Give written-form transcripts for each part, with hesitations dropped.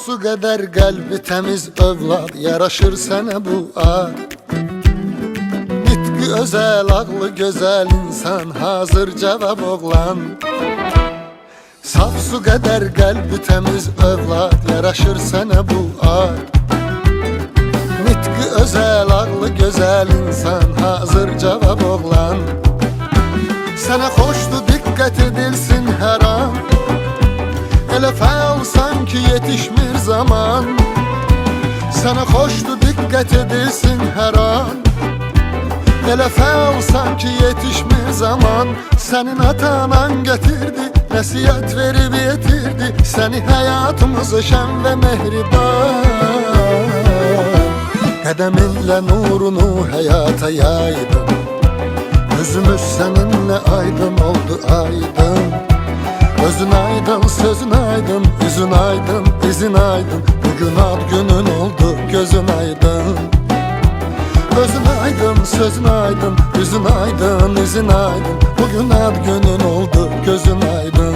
su kadar kalbi temiz övlad yaraşır sana bu ad. Nitqi özel, ağlı güzel insan, hazır cevap oğlan. Saf su kadar kalbi temiz övlad yaraşır sana bu ad. Nitqi özel, ağlı güzel insan, hazır cevap oğlan. Sana hoştu, dikkat edilsin her an. Elə fəal sanki yetişmir zaman. Sana hoştu, dikkat edilsin her an. Elə fəal sanki yetişmir zaman. Senin atanan getirdi, nəsiyyət verib yetirdi səni həyatımızı şən və mehriban. Qədəminlə nurunu həyata yaydım. Gözümüz seninle aydın oldu aydın. Gözün aydın, sözün aydın, yüzün aydın, izin aydın. Bugün ad günün oldu, gözün aydın. Gözün aydın, sözün aydın, yüzün aydın, izin aydın. Bugün ad günün oldu, gözün aydın.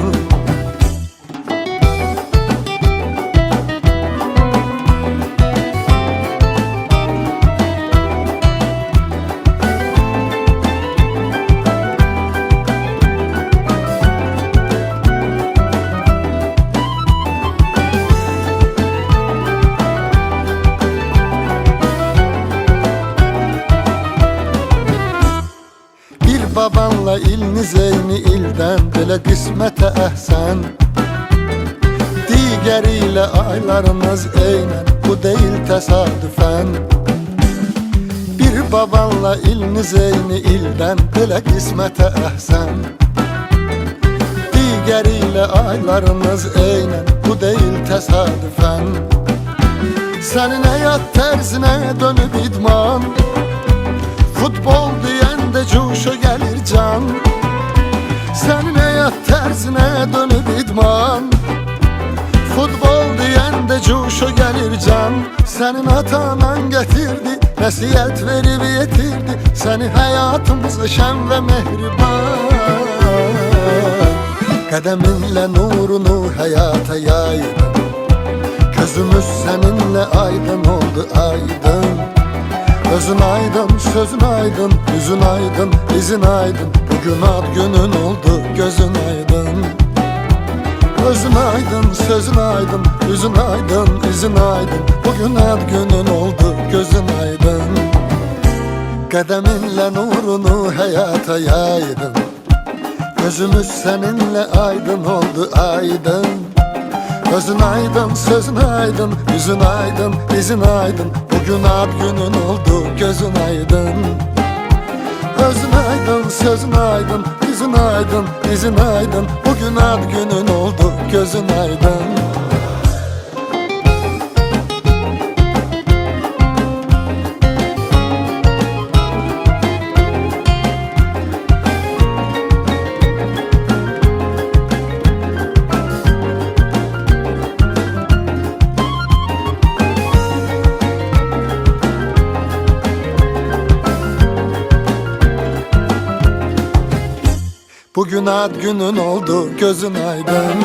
Babanla iliniz eyni ildən, belə qismətə əhsən. Digərilə aylarınız eynən, bu deyil təsadüfən. Bir babanla iliniz eyni ildən, belə qismətə əhsən. Digərilə aylarınız eynən, bu deyil təsadüfən. Sənin həyat tərzinə dönüb idman. Futbol deyəndə cuşa gəlir can. Sənin həyat tərzinə dönüb idman. Futbol deyəndə cuşa gəlir can. Sənin atanan gətirdi, nəsiyyət verib yetirdi səni həyatımıza şən və mehriban. Qədəminlə nurunu həyata yaydım. Gözümüz səninlə aydın oldu aydın. Gözün aydın, sözün aydın, yüzün aydın, izin aydın. Bugün ad günün oldu, gözün aydın. Gözün aydın, sözün aydın, yüzün aydın, izin aydın. Bugün ad günün oldu, gözün aydın. Qədəminlə nurunu həyata yaydım. Gözümüz seninle aydın oldu aydın. Gözün aydın, sözün aydın, yüzün aydın, izin aydın. Bugün ad günün oldu, gözün aydın. Gözün aydın, sözün aydın, yüzün aydın, izin aydın. Bugün ad günün oldu, gözün aydın. Bugün ad günün oldu, gözün aydın.